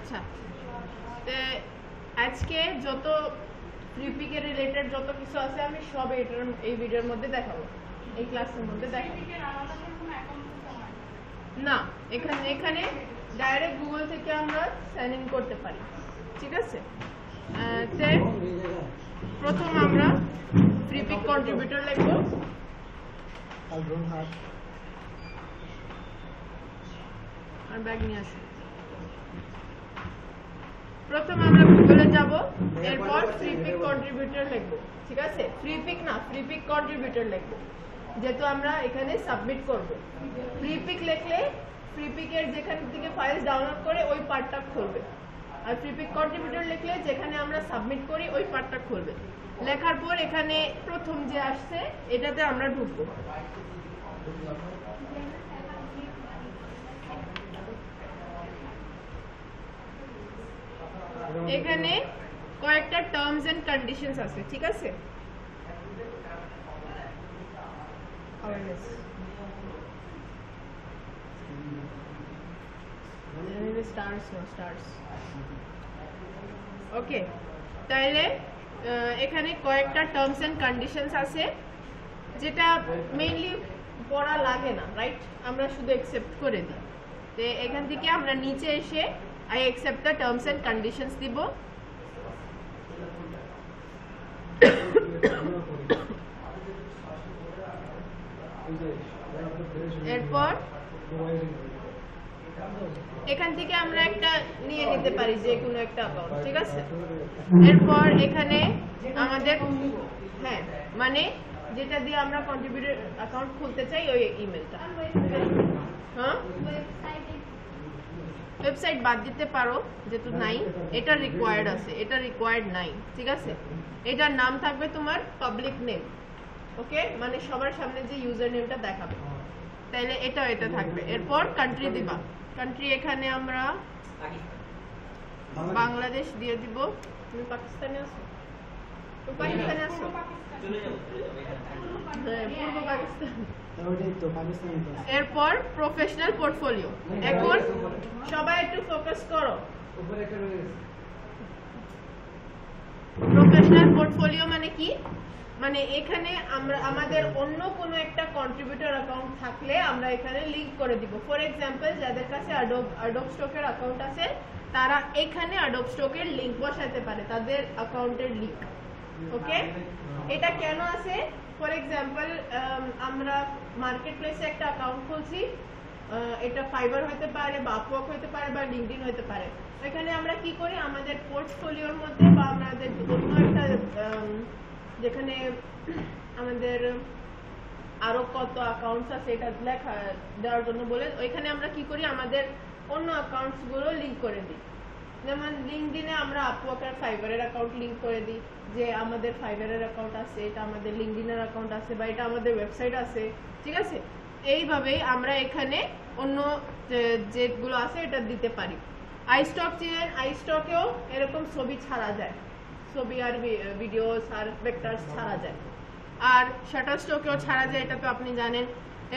আচ্ছা, তো আজকে যত ফ্রিপিক এর রিলেটেড যত কিছু আছে আমি সব এই ভিডিওর মধ্যে দেখাবো, এই ক্লাসের মধ্যে দেখাবো। না, এখানে ডাইরেক্ট গুগল থেকে আমরা সাইন ইন করতে পারি, ঠিক আছে? প্রথম আমরা ফ্রিপিক কন্ট্রিবিউটর লিখবো। আর ব্যাগ নিয়ে আসি। প্রথম আমরা গুগলে যাব, এরপর ফ্রিপিক কন্ট্রিবিউটর লিখব, ঠিক আছে? ফ্রিপিক না, ফ্রিপিক কন্ট্রিবিউটর লিখব, যেহেতু আমরা এখানে সাবমিট করব। ফ্রিপিক লিখলে ফ্রিপিকের যেখান থেকে ফাইল ডাউনলোড করে ওই পার্টটা খুলবে, আর ফ্রিপিক কন্ট্রিবিউটর লিখলে যেখানে আমরা সাবমিট করি ওই পার্টটা খুলবে। লেখার পর এখানে প্রথম যে আসছে এটাতে আমরা ঢুকবো। এখানে কয়েকটা টার্মস এন্ড কন্ডিশনস আছে, ঠিক আছে? ওকে, তাহলে এখানে কয়েকটা টার্মস এন্ড কন্ডিশনস আছে যেটা মেইনলি পড়া লাগে না, রাইট? আমরা শুধু অ্যাকসেপ্ট করে দিই। তো এখান থেকে আমরা নিচে এসে I accept the terms and conditions দিব। এরপর এখান থেকে আমরা একটা নিয়ে নিতে পারি, যে কোনো একটা অ্যাকাউন্ট, ঠিক আছে? এরপর এখানে আমাদের হ্যাঁ মানে যেটা দিয়ে আমরা কন্ট্রিবিউটর অ্যাকাউন্ট খুলতে চাই ওই ইমেলটা। হ্যাঁ, ওয়েবসাইট বাদ দিতে পারো যেহেতু নাই, এটা রিকোয়ার্ড আছে, এটা রিকোয়ার্ড নাই, ঠিক আছে? এটার নাম থাকবে তোমার পাবলিক নেম, ওকে? মানে সবার সামনে যে ইউজার নেমটা দেখাবে, তাইলে এটা থাকবে। এরপর কান্ট্রি দিবা, কান্ট্রি এখানে আমরা বাংলাদেশ দিয়ে দিব। তুমি পাকিস্তানে আছো? তুমি পাকিস্তানে আছো? হ্যাঁ, পূর্ব পাকিস্তান। এরপর প্রফেশনাল পোর্টফোলিও। এখন সবাই একটু ফোকাস করো। প্রফেশনাল পোর্টফোলিও মানে কি? মানে এখানে আমরা আমাদের অন্য কোনো একটা কন্ট্রিবিউটর অ্যাকাউন্ট থাকলে আমরা এখানে লিংক করে দিব। ফর এক্সাম্পল, যাদের কাছে অ্যাডোব স্টকের অ্যাকাউন্ট আছে তারা এখানে অ্যাডোব স্টকের লিংক বসাতে পারে, তাদের অ্যাকাউন্টের লিংক, ওকে? এটা কেন আছে? ফর এক্সাম্পল, আমরা মার্কেট প্লেসে একটা অ্যাকাউন্ট খুলছি, এটা ফাইবার হতে পারে বা আপওয়ার্ক হতে পারে বা লিঙ্কডইন হতে পারে। এখানে আমরা কি করি, আমাদের পোর্টফোলিওর মধ্যে বা আমাদের অন্য একটা যেখানে আমাদের আরো কত অ্যাকাউন্টস আছে এটা লেখা দেওয়ার জন্য বলে ওইখানে আমরা কি করি, আমাদের অন্য অ্যাকাউন্টস গুলো লিংক করে দিই। যেমন লিঙ্কডইনে আমরা আপওয়ার্ক আর ফাইবারের অ্যাকাউন্ট লিংক করে দিই, যে আমাদের ফাইবারের অ্যাকাউন্ট আছে, এটা আমাদের লিঙ্কডইনের অ্যাকাউন্ট আছে, বা এটা আমাদের ওয়েবসাইট আছে, ঠিক আছে? এইভাবেই আমরা এখানে অন্য যেগুলো আছে এটা দিতে পারি। আইস্টক চিনেন, আইস্টকেও এরকম ছবি ছাড়া যায়, ছবি আর ভিডিওস আর ভেক্টরস ছাড়া যায়, আর শাটারস্টকেও ছাড়া যায়, এটা তো আপনি জানেন।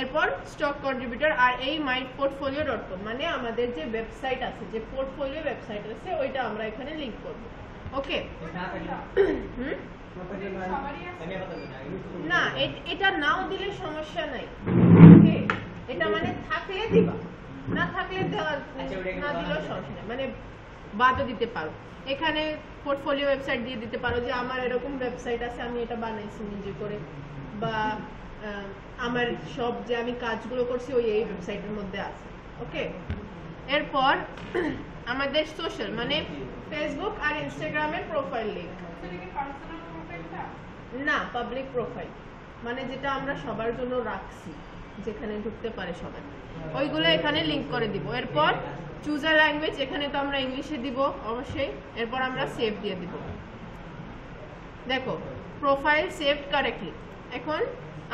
এরপর স্টক কন্ট্রিবিউটর, আর এই মাই পোর্টফোলিও.com মানে আমাদের যে ওয়েবসাইট আছে, যে পোর্টফোলিও ওয়েবসাইট আছে ওইটা আমরা এখানে লিংক করব, ওকে? না, এটা নাও দিলে সমস্যা নাই, ওকে? এটা মানে থাকলে দিবা, না থাকলে না দিলেও সমস্যা নাই, মানে বাদও দিতে পারো। এখানে পোর্টফোলিও ওয়েবসাইট দিয়ে দিতে পারো, যে আমার এরকম ওয়েবসাইট আছে, আমি এটা বানাইছি নিজে করে, বা আমার সব যে আমি কাজগুলো করছি ওই এই ওয়েবসাইটের মধ্যে আছে, ওকে? এরপর আমাদের সোশ্যাল মানে ফেসবুক আর ইনস্টাগ্রামের প্রোফাইল লিংক। না, পাবলিক প্রোফাইল মানে যেটা আমরা সবার জন্য রাখছি, যেখানে ঢুকতে পারে সবাই, ওইগুলো এখানে লিংক করে দিব। এরপর চুজার ল্যাঙ্গুয়েজ, এখানে তো আমরা ইংলিশে দিব অবশ্যই। এরপর আমরা সেভ দিয়ে দিব। দেখো, প্রোফাইল সেভড কারেক্টলি। এখন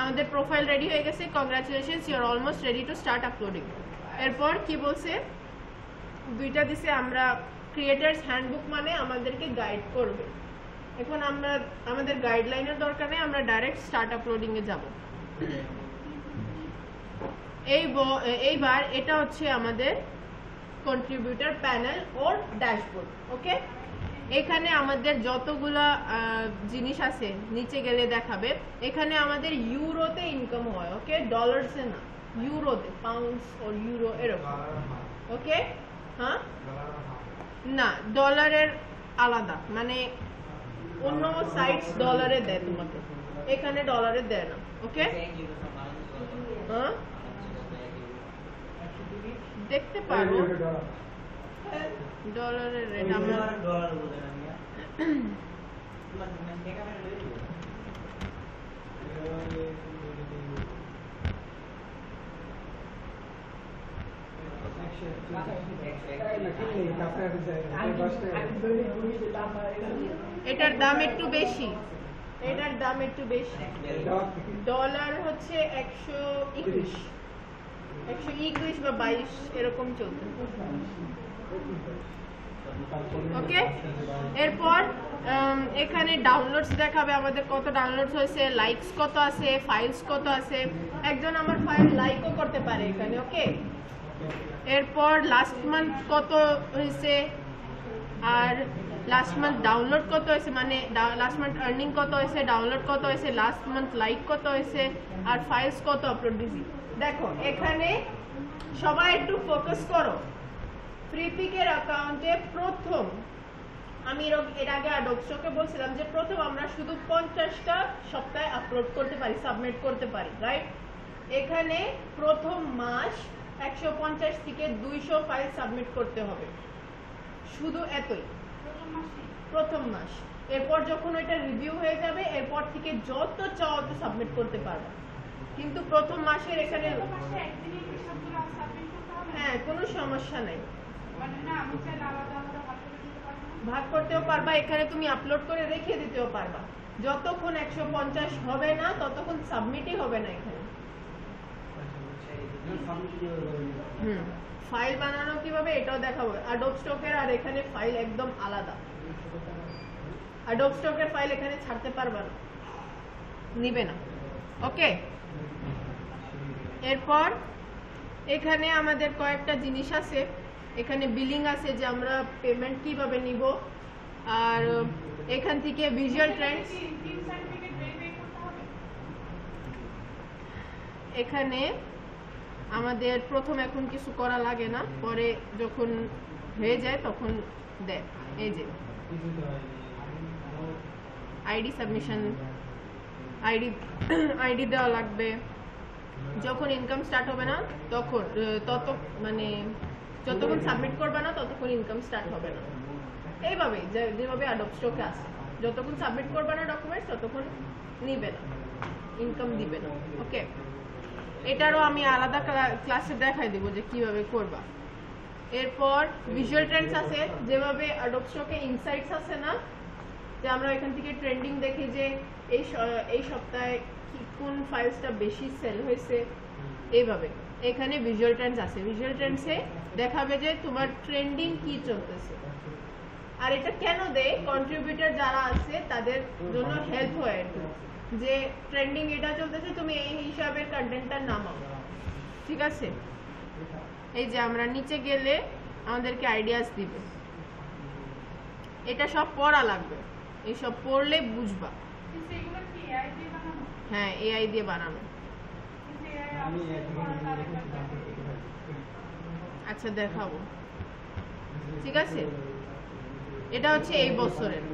আমাদের প্রোফাইল রেডি হয়ে গেছে, congratulations, you are almost ready to start uploading. এরপর কি বলছে, দুইটা দিছে, আমরা ক্রিয়েটার্স হ্যান্ডবুক মানে আমাদেরকে গাইড করবে। এখন আমরা আমাদের গাইডলাইনের দরকার নেই, আমরা ডাইরেক্ট স্টার্ট আপলোডিং এ যাব। এইবার এটা হচ্ছে আমাদের কন্ট্রিবিউটর প্যানেল ওর ড্যাশবোর্ড। ওকে, এখানে আমাদের যতগুলা জিনিস আছে নিচে গেলে দেখাবে। এখানে আমাদের ইউরোতে ইনকাম হয়, ওকে, ডলারসে না, ইউরোতে, পাউন্ডস ওর ইউরো এরকম। ওকে, হ্যাঁ, না ডলারের আলাদা, মানে অন্য সাইটস ডলারে দেয় তোমাকে, এখানে ডলারে দেয় না। ওকে, হ্যাঁ দেখতে পারো ডলারের রেট আমরা এটার দাম একটু বেশি, এটার দাম একটু বেশি। ডলার হচ্ছে 121 বা 22 এরকম চলছে। ওকে, এরপর এখানে ডাউনলোডস দেখাবে আমাদের কত ডাউনলোডস হয়েছে, লাইকস কত আছে, ফাইলস কত আছে। একজন আমার ফাইল লাইকও করতে পারে এখানে। ওকে, এরপর লাস্ট মান্থ কত হয়েছে, আর লাস্ট মান্থ ডাউনলোড কত হয়েছে, মানে লাস্ট মান্থ আর্নিং কত হয়েছে, ডাউনলোড কত হয়েছে, লাস্ট মান্থ লাইক কত হয়েছে, আর ফাইলস কত আপলোড দিয়েছি। দেখো এখানে সবাই একটু ফোকাস করো। ফ্রিপিকের অ্যাকাউন্টে প্রথম, আমি এর আগে অ্যাডোবস্টকে বলছিলাম যে প্রথম আমরা শুধু 50টা সপ্তাহে আপলোড করতে পারি, সাবমিট করতে পারি, রাইট? এখানে প্রথম মাস 150 থেকে 200 ফাইল সাবমিট করতে হবে, শুধু এতই প্রথম মাস। এরপর যখন এটা রিভিউ হয়ে যাবে এরপর থেকে যত চাও তত সাবমিট করতে পারবে, কিন্তু প্রথম মাসের এখানে হ্যাঁ কোনো সমস্যা নাই, ভাগ করতেও পারবা, এখানে তুমি আপলোড করে রেখে দিতেও পারবা। যতক্ষণ 150 হবে না ততক্ষণ সাবমিটই হবে না এখানে। ফাইল বানানো কিভাবে এটাও দেখাবো। অ্যাডোব স্টকের আর এখানে ফাইল একদম আলাদা। অ্যাডোব স্টকের ফাইল এখানে ছাড়তে পারবা না, নিবে না। ওকে, এরপর এখানে আমাদের কয়েকটা জিনিস আছে। এখানে বিলিং আছে যে আমরা পেমেন্ট কিভাবে নিব, আর এখান থেকে ভিজুয়াল ট্রেন্ডস। এখানে আমাদের প্রথম এখন কিছু করা লাগে না, পরে যখন হয়ে যায় তখন দেয়। এই যে আইডি সাবমিশন, আইডি দেওয়া লাগবে। যখন ইনকাম স্টার্ট হবে না তখন মানে যতক্ষণ সাবমিট করবে না ততক্ষণ ইনকাম স্টার্ট হবে না। এইভাবে যেভাবে অ্যাডোব স্টকে আছে, যতক্ষণ সাবমিট করবে না ডকুমেন্টস ততক্ষণ নিবে না, ইনকাম দিবে না। ওকে, এটারও আমি আলাদা ক্লাসে দেখাই দিব যে কিভাবে করবা। এরপর ভিজুয়াল ট্রেন্ডস আছে, যেভাবে অ্যাডোব স্টকে ইনসাইটস আছে না, যে আমরা এখান থেকে ট্রেন্ডিং দেখি যে এই সপ্তাহে কোন ফাইলসটা বেশি সেল হয়েছে, এইভাবে এখানে ভিজুয়াল ট্রেন্ডস আছে। ভিজুয়াল ট্রেন্ডসে দেখাবে যে তোমার ট্রেন্ডিং কি চলতেছে। আর এটা কেন দেয়, কন্ট্রিবিউটর যারা আছে তাদের জন্য হেল্প হয় একটু, যে ট্রেন্ডিং এটা চলতেছে, তুমি এই হিসাবের কন্টেন্টটা নামাও, ঠিক আছে? এই যে আমরা নিচে গেলে আমাদেরকে আইডিয়াস দিবে, এটা সব পড়া লাগবে, এইসব পড়লে বুঝবা। হ্যাঁ, এআই দিয়ে বানানো। আচ্ছা দেখাবো, ঠিক আছে? এটা হচ্ছে এই বছরের।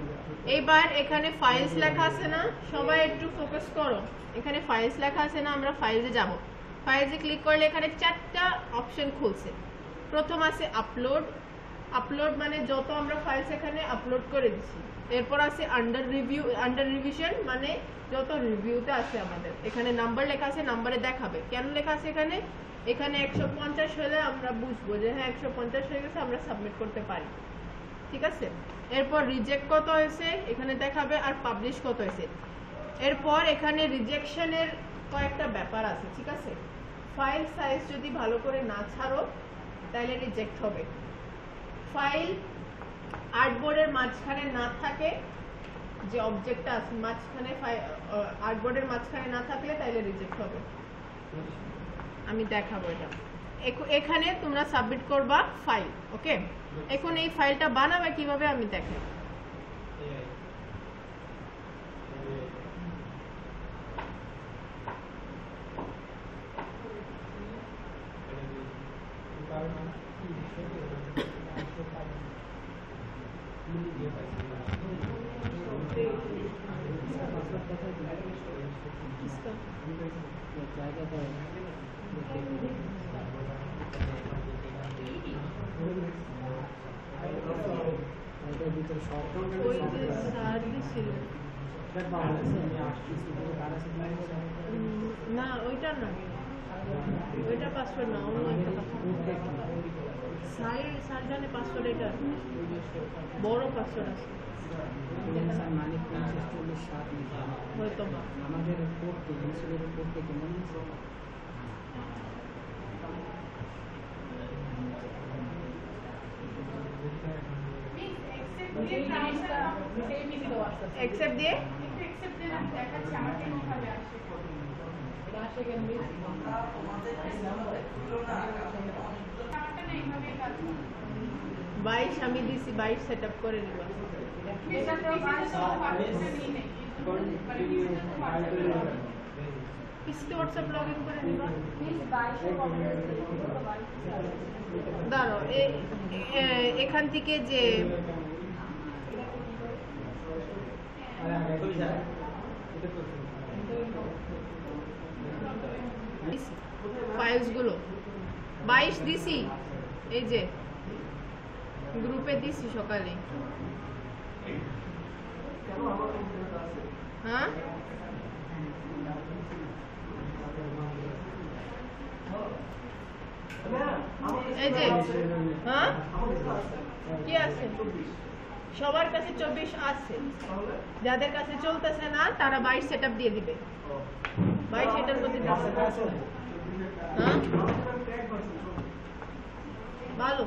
এইবার এখানে ফাইলস লেখা আছে না, সবাই একটু ফোকাস করো। এখানে ফাইলস লেখা আছে না, আমরা ফাইলসে যাব। ফাইলসে ক্লিক করলে এখানে 4টা অপশন খুলছে। প্রথম আছে আপলোড। আপলোড মানে যত আমরা ফাইলস এখানে আপলোড করে দিচ্ছি। এরপর আছে আন্ডার রিভিশন, মানে যত রিভিউতে আছে আমাদের। এখানে নাম্বার লেখা আছে, নাম্বারে দেখাবে কেন লেখা আছে এখানে। এখানে 150 হলে আমরা বুঝবো যে হ্যাঁ 150 হয়ে গেছে, আমরা সাবমিট করতে পারি, ঠিক আছে? এরপর রিজেক্ট কত হয়েছে এখানে দেখাবে, আর পাবলিশ কত হয়েছে। এরপর এখানে রিজেকশনের কয়েকটা ব্যাপার আছে, ঠিক আছে? ফাইল সাইজ যদি ভালো করে না ছাড়ো তাহলে রিজেক্ট হবে। ফাইল আর্টবোর্ডের মাঝখানে না থাকে, যে অবজেক্টটা আছে মাঝখানে, আর্টবোর্ডের মাঝখানে না থাকলে তাহলে রিজেক্ট হবে। আমি দেখাবো এটা। এখানে তোমরা সাবমিট করবা ফাইল। ওকে, এখন এই ফাইলটা বানাবে কিভাবে আমি দেখাই। না ওইটা না, ওইটা পাসওয়ার্ড না, অন্য একটা স্যার জানে পাসওয়ার্ড, এটা বড় পাসওয়ার্ড আছে হয়তো আমাদের কোর্টে মনে আছে অ্যাকসেপ্ট দিয়ে বাইশ আমি দিছি, 22 সেট আপ করে নিবা। পিসিতে হোয়াটসঅ্যাপ লগ ইন করে নিবা। দাঁড়ো, এখান থেকে যে ফাইলস গুলো 22 দিছি, এই যে গ্রুপে দিছি সকালে। হ্যাঁ এই যে হ্যাঁ কি আছে, সবার কাছে 24 আছে, যাদের কাছে চলতেছে না তারা 22 সেটআপ দিয়ে দিবে। 22 এটার মধ্যে দিছে। হ্যাঁ ভালো,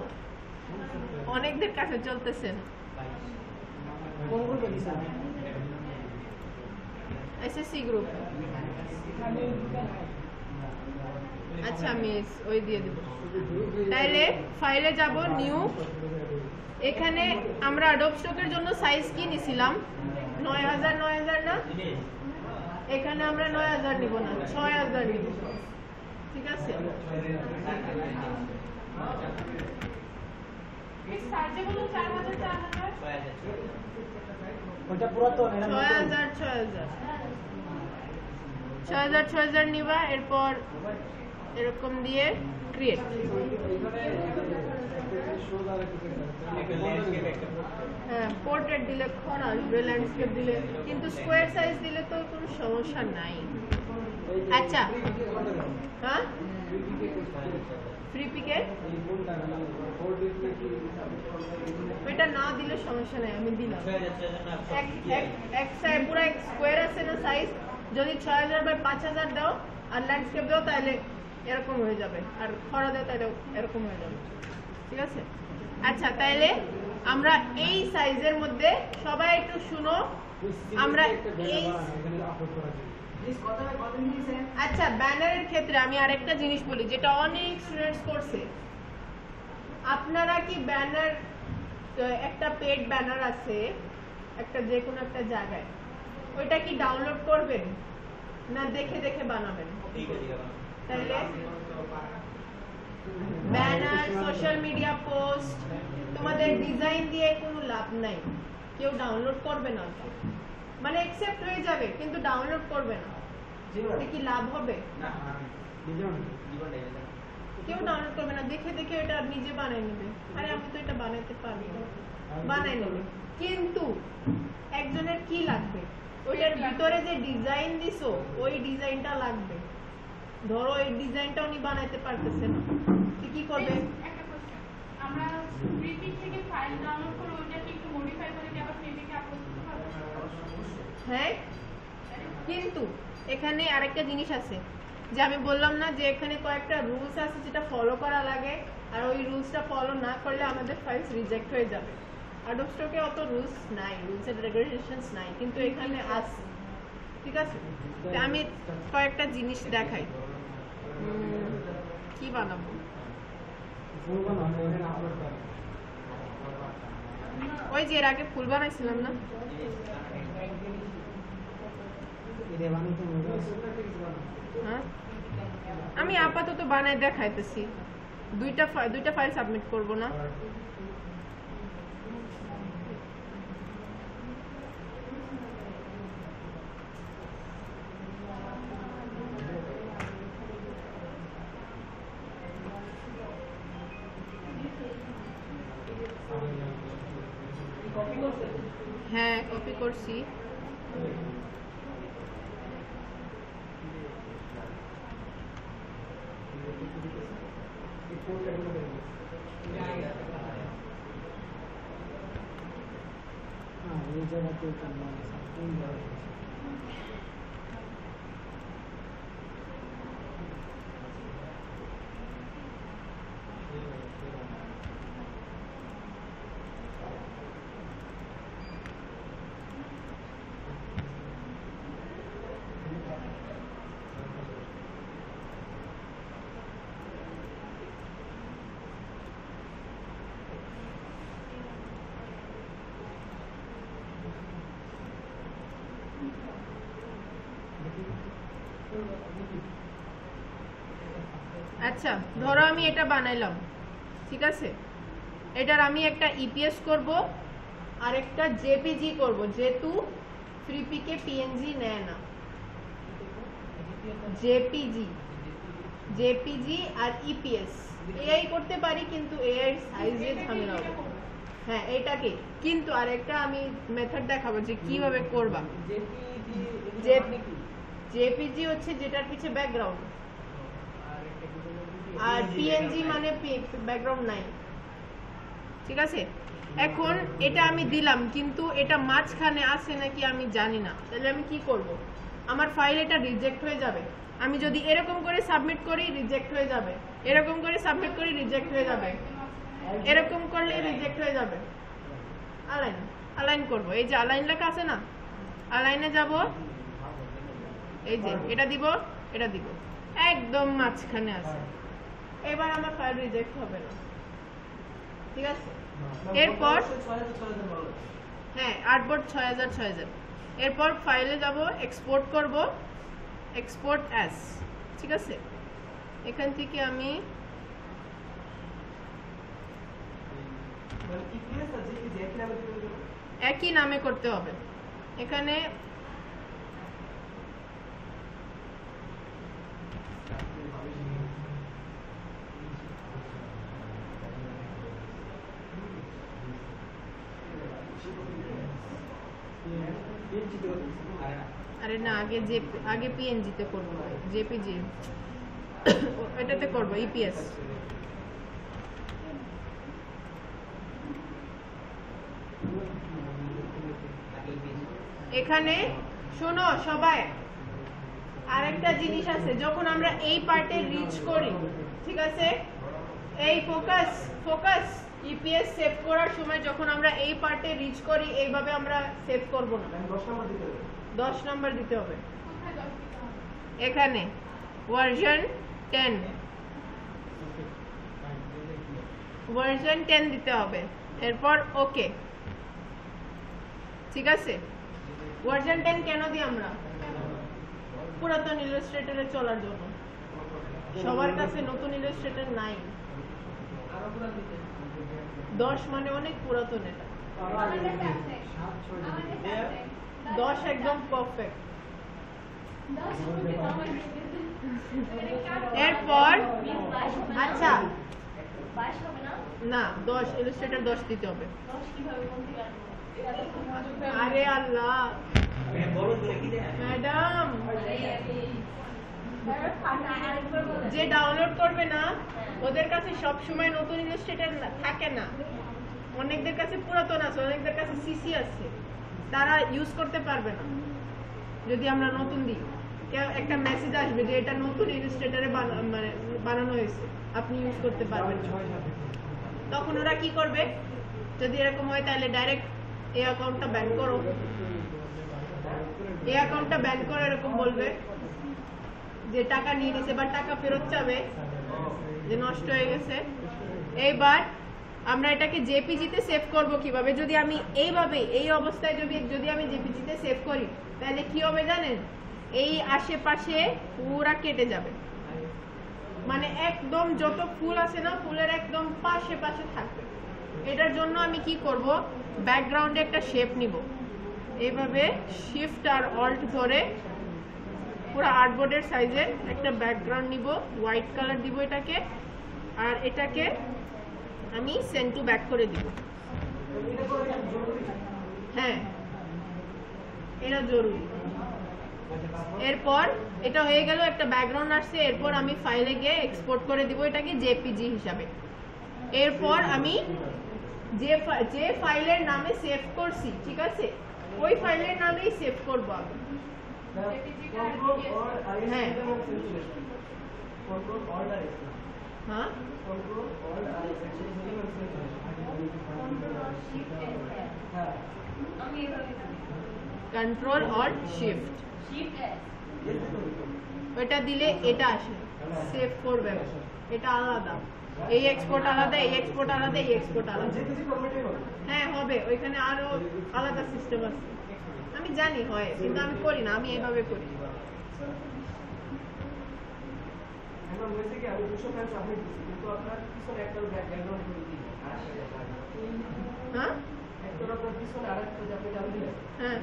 অনেকদের কাছে চলতেছে না। SSC group. আচ্ছা আমি ওই দিয়ে দেব। তাইলে ফাইলে যাব, নিউ। এখানে আমরা অ্যাডোব স্টকের জন্য সাইজ কি নিছিলাম 9000 না, এখানে আমরা 9000 নিব না, 6000 নিব। ঠিক আছে, ওটা পুরাতন, 6000 নিবা। এরপর এরকম দিয়ে ক্রিয়েট। হ্যাঁ পোর্ট্রেট দিলে কোন আসবে, ল্যান্ডস্কেপ দিলে, কিন্তু স্কোয়ার সাইজ দিলে তো কোনো সমস্যা নাই। আচ্ছা হ্যাঁ ফ্রি পিকে এটা না দিলে সমস্যা নাই, আমি দিলাম। এক সাইড পুরো এক স্কোয়ার আছে না সাইজ, যদি 6000 বাই 5000 দাও আর ল্যান্ডস্কেপ দাও তাহলে এরকম হয়ে যাবে, আর খরা দাও তাহলে এরকম হয়ে যাবে। ঠিক আছে, আচ্ছা তাইলে আমরা এই সাইজের মধ্যে, সবাই একটু শুনো, আমরা এই আচ্ছা ব্যানারের ক্ষেত্রে আমি আরেকটা জিনিস বলি যেটা অনেক স্টুডেন্টস করছে। আপনারা কি ব্যানার, একটা পেড ব্যানার আছে একটা যে কোনো একটা জায়গায়, ওইটা কি ডাউনলোড করবেন না দেখে দেখে বানাবেন? তাহলে ব্যানার, সোশ্যাল মিডিয়া পোস্ট, তোমাদের ডিজাইন দিয়ে কোনো লাভ নাই, কেউ ডাউনলোড করবে না, মানে অ্যাকসেপ্ট হয়ে যাবে কিন্তু ডাউনলোড করবে না, কি লাভ হবে? কেউ ডাউনলোড করবে না, দেখে দেখে এটা নিজে বানাই নেবে, আরে আমি তো এটা বানাইতে পারি, বানাই নেবে। কিন্তু একজনের কি লাগবে, ওইটার ভিতরে যে ডিজাইন দিছো ওই ডিজাইনটা লাগবে। ধরো এই ডিজাইনটা উনি বানাইতে পারতেছে না, কি করবে? আমরা ফ্রিপিক থেকে ফাইল ডাউনলোড করে ওইটাকে একটু মডিফাই করে কি আবার ফ্রিপিকে আপলোড করতে পারবো? হ্যাঁ, কিন্তু এখানে আরেকটা জিনিস আছে যে আমি বললাম না যে এখানে কয়েকটা রুলস আছে যেটা ফলো করা লাগে, আর ওই রুলসটা ফলো না করলে আমাদের ফাইলস রিজেক্ট হয়ে যাবে। অ্যাডোব স্টকে অত রুলস নাই, রুলস এন্ড রেগুলেশনস নাই, কিন্তু এখানে আছে। ঠিক আছে, আমি কয়েকটা জিনিস দেখাই। কি বানাবো? ওই যে এর আগে ফুল বানাইছিলাম না, হ্যাঁ আমি আপাতত বানাই দেখাইতেছি, দুইটা ফাইল সাবমিট করব না। হ্যাঁ কপি করছি। আচ্ছা ধরো আমি এটা বানাইলাম, ঠিক আছে, এটার আমি একটা ইপিএস করব আর একটা জেপিজি করব, যেহেতু ফ্রিপিকে পিএনজি নেয় না। জেপিজি আর ইপিএস এআই করতে পারি, কিন্তু এআই এর সাইজে ঝামেলা হবে। হ্যাঁ এটাকে, কিন্তু আরেকটা আমি মেথড দেখাবো যে কিভাবে করবা। জেপিজি হচ্ছে যেটার পিছে ব্যাকগ্রাউন্ড, আর পিএনজি মানে ব্যাকগ্রাউন্ড নাই, ঠিক আছে। এখন এটা আমি দিলাম, কিন্তু এটা মাঝখানে আছে নাকি আমি জানি না, তাহলে আমি কি করব? আমার ফাইল এটা রিজেক্ট হয়ে যাবে। আমি যদি এরকম করে সাবমিট করি রিজেক্ট হয়ে যাবে, এরকম করে সাবমিট করি রিজেক্ট হয়ে যাবে, এরকম করলে রিজেক্ট হয়ে যাবে। অ্যালাইন করব, এই যে অ্যালাইন লেখা আছে না, অ্যালাইনে যাব, এই যে এটা দিব, এটা দিব, একদম মাঝখানে আছে। এবার আমার ফাইল রিজেক্ট হবে না, ঠিক আছে। এরপর হ্যাঁ আর্টবোর্ড 6000 এরপর ফাইলে যাব, এক্সপোর্ট করব, এক্সপোর্ট অ্যাজ, ঠিক আছে। এখান থেকে আমি একই নামে করতে হবে। এখানে আরে না, আগে পিএনজি তে করব, জেপিজি এটাতে করব, ইপিএস। এখানে শোনো সবাই, আরেকটা জিনিস আছে, যখন আমরা এই পার্টে রিচ করি, ঠিক আছে, এই ফোকাস ইপিএস সেভ করার সময় যখন আমরা এই পার্টে রিচ করি, এইভাবে আমরা সেভ করব না, 10 নাম্বার দিতে হবে। এখানে ভার্সন 10 দিতে হবে, এরপর ওকে, ঠিক আছে। ভার্সন 10 কেন দিই আমরা? পুরাতন ইলাস্ট্রেটরে চলার জন্য। সবার কাছে নতুন ইলাস্ট্রেটর নাই, 10 মানে অনেক পুরাতন, এটা 10 একদম পারফেক্ট। এরপর আচ্ছা না 10 ইলাস্ট্রেটর 10 দিতে হবে। আরে আল্লাহ ম্যাডাম, যে ডাউনলোড করবে না ওদের কাছে সব সময় নতুন ইলাস্ট্রেটর থাকে না, অনেকদের কাছে পুরাতন আছে, অনেকদের কাছে সিসি আছে, তারা ইউজ করতে পারবে না। যদি আমরা নতুন দিই, একটা মেসেজ আসবে যে এটা নতুন ইলাস্ট্রেটরে বানানো হয়েছে, আপনি ইউজ করতে পারবেন না। তখন ওরা কি করবে? যদি এরকম হয় তাহলে ডাইরেক্ট এই অ্যাকাউন্টটা ব্যান করো, এই অ্যাকাউন্টটা ব্যান করে এরকম বলবে যে টাকা নিয়ে নিছে বা টাকা ফেরত চাবে, যে নষ্ট হয়ে গেছে। এইবার আমরা এটাকে জেপিজিতে সেভ করব কিভাবে? যদি আমি এইভাবে এই অবস্থায় যদি আমি জেপিজিতে সেভ করি তাহলে কি হবে জানেন? এই আশেপাশে পুরা কেটে যাবে, মানে একদম যত ফুল আছে না ফুলের একদম পাশে পাশে থাকবে। এটার জন্য আমি কি করব, ব্যাকগ্রাউন্ডে একটা শেপ নিব, এইভাবে শিফট আর অল্ট ধরে পুরো আর্টবোর্ডের সাইজের একটা ব্যাকগ্রাউন্ড নিব, হোয়াইট কালার দিব এটাকে, আর এটাকে আমি সেন্ড টু ব্যাক করে দিব। হ্যাঁ, এটা জরুরি। এরপর এটা হয়ে গেল, একটা ব্যাকগ্রাউন্ড আসছে। এরপর আমি ফাইলে গিয়ে এক্সপোর্ট করে দিব এটাকে জেপিজি হিসাবে। এরপর আমি যে ফাইলের নামে সেভ করছি, ঠিক আছে, ওই ফাইলের নামেই সেভ করব আমি। হ্যাঁ হ্যাঁ, কন্ট্রোল অল্ট শিফট, ওটা দিলে এটা আসে, সেভ করবে। এটা আলাদা, এই এক্সপোর্ট আলাদা, এই এক্সপোর্ট আলাদা, এই এক্সপোর্ট আলাদা। হ্যাঁ হবে, ওইখানে আরো আলাদা সিস্টেম আছে, আমি জানি হয়, কিন্তু আমি করি না, আমি এইভাবে করি। হ্যাঁ হ্যাঁ,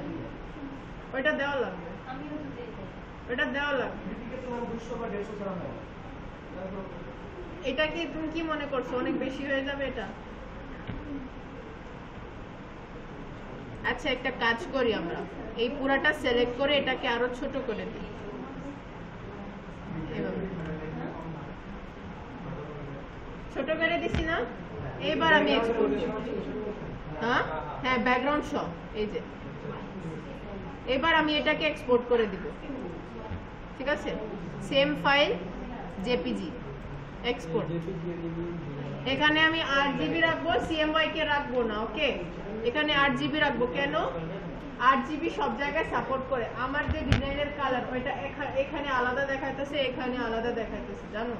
ওইটা দেওয়া লাগবে, ওইটা দেওয়া লাগবে। এটা কি তুমি কি মনে করছো অনেক বেশি হয়ে যাবে এটা? আচ্ছা একটা কাজ করি, আমরা এই পুরাটা সিলেক্ট করে এটাকে আরো ছোট করে দিই, এভাবে ছোট করে দিছি না? এবার আমি এক্সপোর্ট, হ্যাঁ হ্যাঁ ব্যাকগ্রাউন্ড সব, এই যে এবার আমি এটাকে এক্সপোর্ট করে দিব, ঠিক আছে। সেম ফাইল জেপিজি এক্সপোর্ট, এখানে আমি 8 জিবি রাখবো, সিএমওয়াই কে রাখবো না, ওকে। এখানে 8 জিবি রাখবো, কেন? 8 জিবি সব জায়গায় সাপোর্ট করে। আমার যে ডিজাইনের কালার ওইটা এখানে আলাদা দেখাইতেছে, এখানে আলাদা দেখাইতেছে, জানো?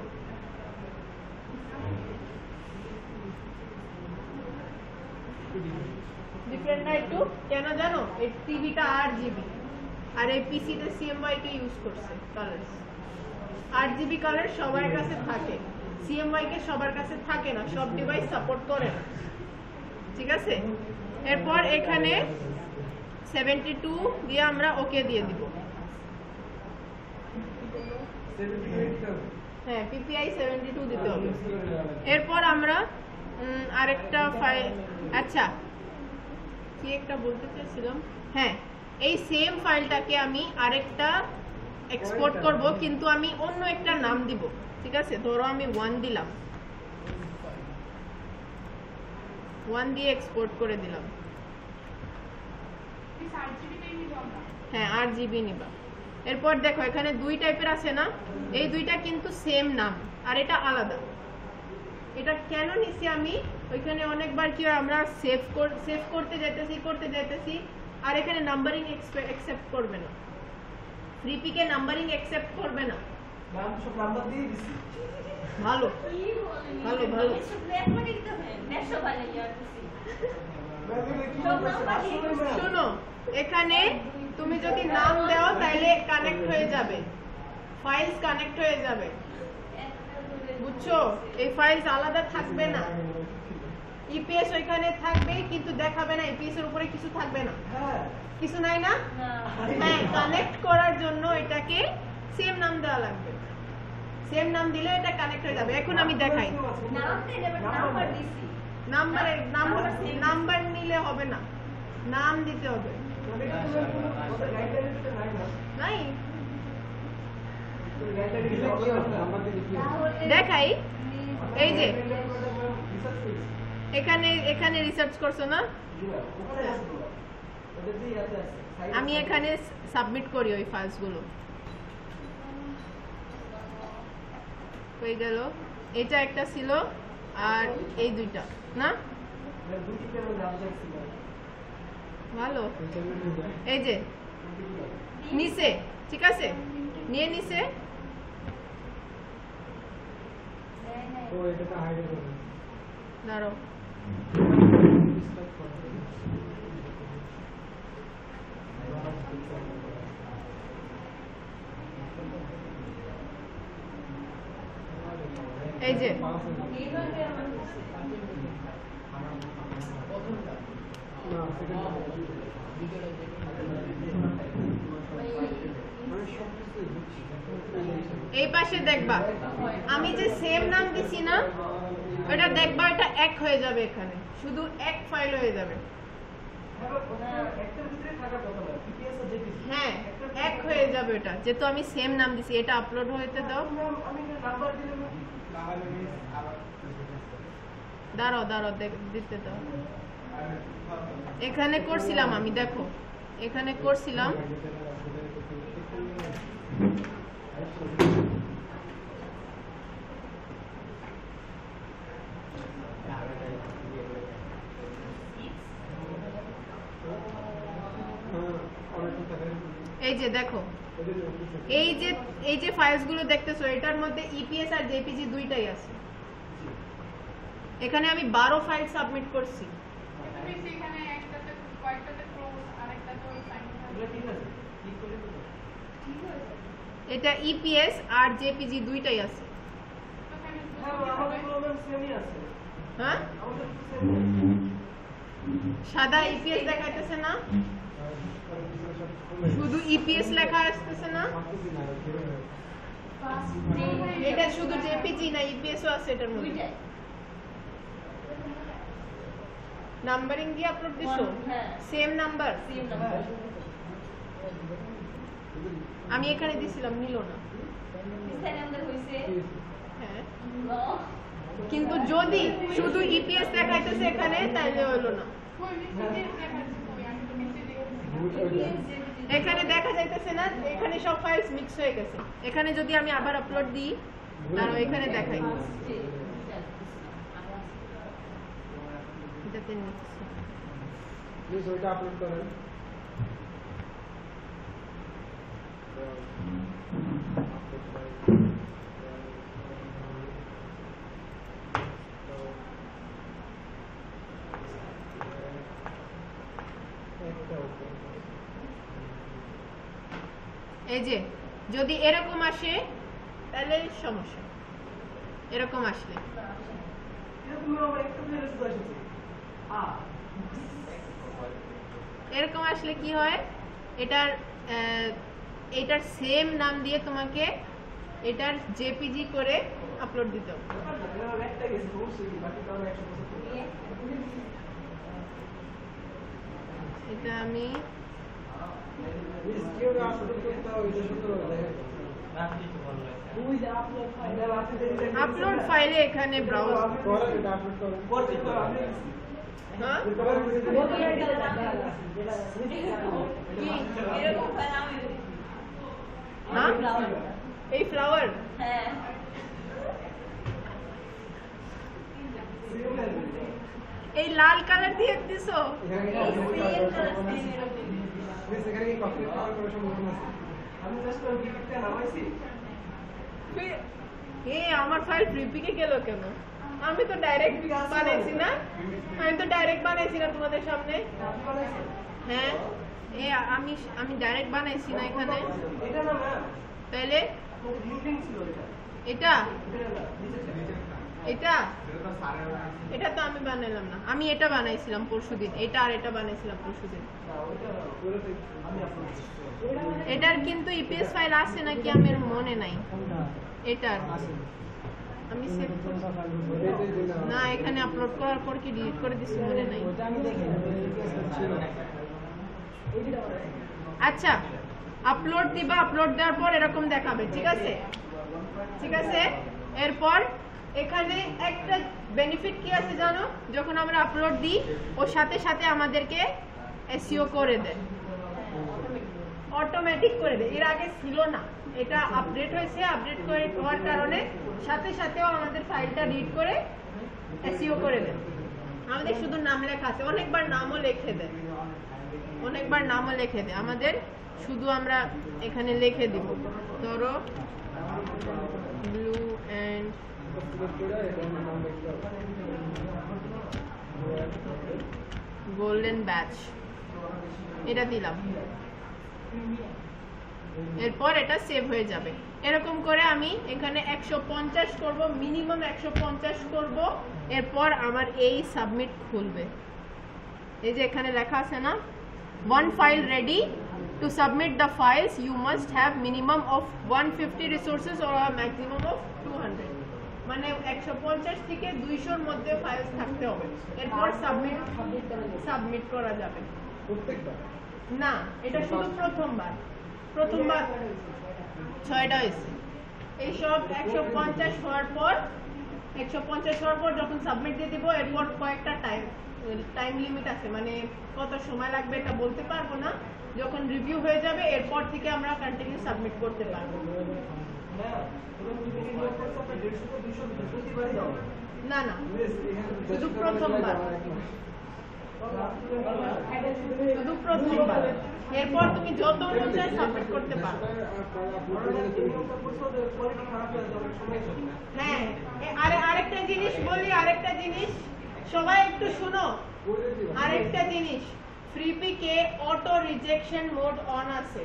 ডিফারেন্ট না একটু, কেন জানো? এই টিভিটা 8 জিবি আর এই পিসিতে সিএমওয়াই কে ইউজ করছে কালার। 8 জিবি কালার সবার কাছে থাকে, সিএমওয়াই কে সবার কাছে থাকে না, সব ডিভাইস সাপোর্ট করে না, ঠিক আছে। এরপর এখানে 72 দিয়ে আমরা ওকে দিয়ে দিব। হ্যাঁ পিপিআই 72 দিতে হবে। এরপর আমরা আরেকটা ফাইল, আচ্ছা কি একটা বলতে চাইছিলাম, হ্যাঁ এই সেম ফাইলটাকে আমি আরেকটা এক্সপোর্ট করব, কিন্তু আমি অন্য একটা নাম দিব, ঠিক আছে। ধরো আমি 1 দিলাম, 1 দিয়ে এক্সপোর্ট করে দিলাম। হ্যাঁ 8 জিবি নিবা। এরপর দেখো এখানে 2 টাইপের আছে না, এই দুইটা কিন্তু সেম নাম আর এটা আলাদা। এটা কেন নিছি আমি? ওইখানে অনেকবার কি হয়, আমরা সেভ করতে যাইতেছি আর এখানে নাম্বারিং অ্যাকসেপ্ট করবে না, ফ্রিপিকে নাম্বারিং অ্যাকসেপ্ট করবে না। ভালো ভালো ভালো, শোনো এখানে তুমি যদি নাম দাও তাহলে কানেক্ট হয়ে যাবে, ফাইলস কানেক্ট হয়ে যাবে, বুঝছো? এই ফাইলস আলাদা থাকবে না, ইপিএস ওইখানে থাকবে কিন্তু দেখাবে না, ইপিএস এর উপরে কিছু থাকবে না, কিছু নাই না। হ্যাঁ কানেক্ট করার জন্য এটাকে সেম নাম দেওয়া লাগবে, সেম নাম দিলে এটা কানেক্ট হয়ে যাবে। এখন আমি দেখাই, নাম্বার নিলে হবে না, নাম দিতে হবে। নাই দেখাই, এই যে এখানে রিসার্চ করছো না, আমি এখানে সাবমিট করি ওই ফাইলস গুলো, হয়ে গেল। এটা একটা ছিল আর এই দুইটা না, ভালো। এই যে নিচে, ঠিক আছে, নিয়ে নিচে তো এটাকে হাইড করবে দাঁড়াও, এই যে এই পাশে দেখবা আমি যে সেম নাম দিছি না, এটা দেখবা এটা এক হয়ে যাবে, এখানে শুধু এক ফাইল হয়ে যাবে। হ্যাঁ এক হয়ে যাবে এটা, যেহেতু আমি সেম নাম দিছি। এটা আপলোড হইতে দাও, দাঁড়াও দাঁড়াও দিতে দাও। এখানে করছিলাম আমি, দেখো এখানে করছিলাম, এই যে দেখো এই যে ফাইলস গুলো দেখতেছো, এটার মধ্যে ইপিএস আর জেপিজি দুইটাই আছে। এখানে আমি 12 ফাইল সাবমিট করছি। এখানে একটাতে কয়েকটাতে ক্লোজ আর একটাতে ওই সাইন এটা ইপিএস আর জেপিজি দুইটাই আছে। হ্যাঁ সাদা ইপিএস দেখাইতেছে না, শুধু ইপিএস লেখা আসতেছে না, এটা শুধু জেপিজি না ইপিএসও আছে এটার মধ্যে। নাম্বারিং দিয়ে আপলোড দিছো, সেম নাম্বার আমি এখানে দিছিলাম, নিল না। হ্যাঁ কিন্তু যদি শুধু ইপিএস দেখাইতেছে এখানে, তাইলে হলো না। এখানে দেখা যাইতেছে না, এখানে সব ফাইলস মিক্স হয়ে গেছে। এখানে যদি আমি আবার আপলোড দিই, তাহলে এখানে দেখাই এটাতে নিচ্ছি। প্লিজ ওইটা আপলোড করেন। এই যে যদি এরকম আসে তাহলে সমস্যা, এরকম আসলে এরকম আসলে কি হয়, এটার সেম নাম দিয়ে তোমাকে এটার জেপিজি করে আপলোড দিতে হবে। এটা আমি আপলোড ফাইলে এখানে ব্রাউজ এই ফ্লাওয়ার এই লাল কালার দিয়ে দিছো, আমার ফাইল ফ্রিপিকে গেল কেন? আমি তো ডাইরেক্ট বানাইছি না, তোমাদের সামনে। হ্যাঁ আমি ডাইরেক্ট বানাইছি না এখানে, তাহলে এটা এটা এটা তো আমি বানাইলাম না, আমি এটা বানাইছিলাম পরশুদিন, এটা আর এটা বানাইছিলাম পরশুদিন। এটার কিন্তু ইপিএস ফাইল আছে নাকি আমার মনে নাই, এটার আমি সেভ না, এখানে আপলোড করার পর কি ডিলিট করে দিছি মনে নাই। আচ্ছা আপলোড দিবা, আপলোড দেওয়ার পর এরকম দেখাবে, ঠিক আছে ঠিক আছে। এরপর এখানে একটা বেনিফিট কি আছে জানো, যখন আমরা আপলোড দিই ওর সাথে সাথে আমাদেরকে এসইও করে দেয়, অটোমেটিক করে দেয়। এর আগে ছিল না, এটা আপডেট হয়েছে, আপডেট করে হওয়ার কারণে সাথে সাথেও আমাদের ফাইলটা রিড করে এসইও করে দেয়। আমাদের শুধু নাম লেখা আছে, অনেকবার নামও লিখে দেয়, আমাদের শুধু আমরা এখানে লিখে দিব, ধরো ব্লু অ্যান্ড সিলেক্ট করে এবং নাম লিখতে হবে গোল্ডেন ব্যাচ এটা দিলাম, এরপর এটা সেভ হয়ে যাবে। এরকম করে আমি এখানে 150 করব, মিনিমাম 150 করব, এরপর আমার এই সাবমিট খুলবে। এই যে এখানে লেখা আছে না, one file ready to submit the files you must have minimum of 150 resources or a maximum of 200, মানে 150 থেকে 200 এর মধ্যে ফাইলস থাকতে হবে, এরপর সাবমিট করা যাবে। প্রত্যেকবার না, এটা শুধু প্রথমবার 6টা হয়েছে। এই সব 150 হওয়ার পর যখন সাবমিট দিয়ে দিব, এরপর কয়েকটা টাইম লিমিট আছে, মানে কত সময় লাগবে এটা বলতে পারবো না। যখন রিভিউ হয়ে যাবে এরপর থেকে আমরা কন্টিনিউ সাবমিট করতে পারবো। না না, শুধু প্রথমবার, এরপর তুমি যত মন চায় সাবমিট করতে পারো। হ্যাঁ, আরেকটা জিনিস বলি, সবাই একটু শুনো। আরেকটা জিনিস, ফ্রিপিকে অটো রিজেকশন মোড অন আছে,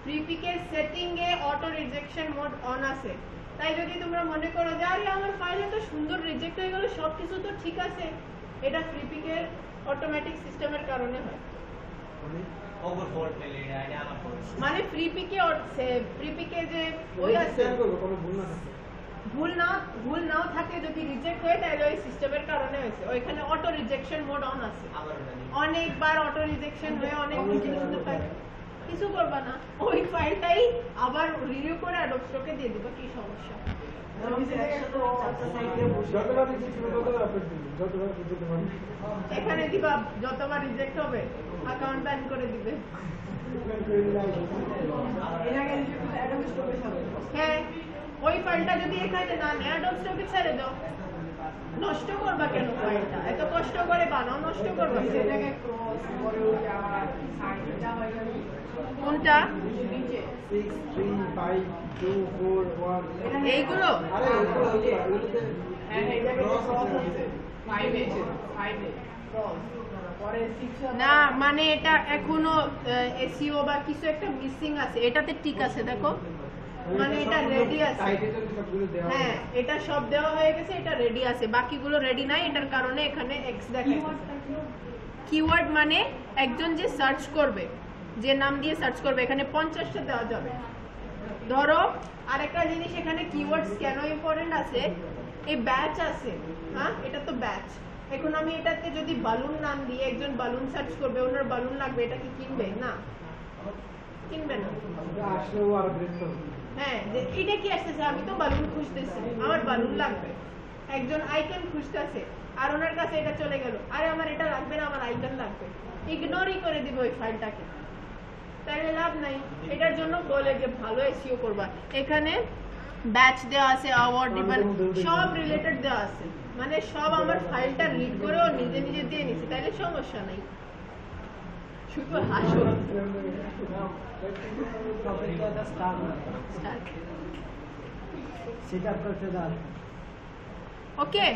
ফ্রিপিকে সেটিং এ অটো রিজেকশন মোড অন আছে। তাই যদি তোমরা মনে করো যে আরে আমার ফাইল এত সুন্দর রিজেক্ট হয়ে গেল, সবকিছু তো ঠিক আছে, এটা ফ্রিপিকে অটোমেটিক সিস্টেমের কারণে হয়। মানে ফ্রিপিকে যে ওই আছে, ভুল নাও থাকে, যদি রিজেক্ট হয় তাহলে ওই সিস্টেমের কারণে হয়েছে। ওইখানে অটো রিজেকশন মোড অন আছে, অনেকবার অটো রিজেকশন হয়ে অনেক কিছু করবা না, ওই ফাইলটাই আবার রিভিউ করে অ্যাডোব স্টকে দিয়ে দিবা, কি সমস্যা? এখানে দিবা, যতবার রিজেক্ট হবে অ্যাকাউন্ট ব্যান করে দিবে। হ্যাঁ, ওই ফাইলটা যদি এখানে না নেয় অ্যাডোব স্টকে ছেড়ে দাও। নষ্ট করবা কেন ফাইলটা? এত কষ্ট করে বানাও, নষ্ট করবা কেন? কোনটা? 6 3 5 2 4 1 এইগুলো না, মানে এটা এখনো এসইও বা কিছু একটা মিসিং আছে, এটাতে ঠিক আছে। দেখো, মানে এটা রেডি আছে। হ্যাঁ, এটা সব দেওয়া হয়ে গেছে, এটা রেডি আছে, বাকিগুলো রেডি নাই, এটার কারণে এখানে এক্স দেখাচ্ছে। কিওয়ার্ড মানে একজন যে সার্চ করবে, যে নাম দিয়ে সার্চ করবে, এখানে 50টা দেওয়া যাবে। ধরো আরেকটা জিনিস, এখানে কিওয়ার্ডস কেন ইম্পর্টেন্ট আছে, এই ব্যাচ আছে, হ্যাঁ এটা তো ব্যাচ। এখন আমি এটাতে যদি বালুন নাম দিয়ে একজন বালুন সার্চ করবে, ওনার বালুন লাগবে, এটা কি কিনবে? না, কিনবে না। হ্যাঁ, যে এটা কি আসতেছে, আমি তো বালুন খুঁজতেছি, আমার বালুন লাগবে। একজন আইকন খুঁজতেছে আর ওনার কাছে এটা চলে গেল, আরে আমার এটা লাগবে না, আমার আইকন লাগবে, ইগনোরই করে দিব ওই ফাইলটাকে, তাহলে লাভ নাই। এটার জন্য বলে যে ভালো এসইও করবা। এখানে ব্যাচ দেওয়া আছে, অ্যাওয়ার্ড দিবেন, সব রিলেটেড দেওয়া আছে, মানে সব আমার ফাইলটা রিড করে ও নিজে নিজে দিয়ে নিছে, তাহলে সমস্যা নাই। শুধু হাসো। ওকে,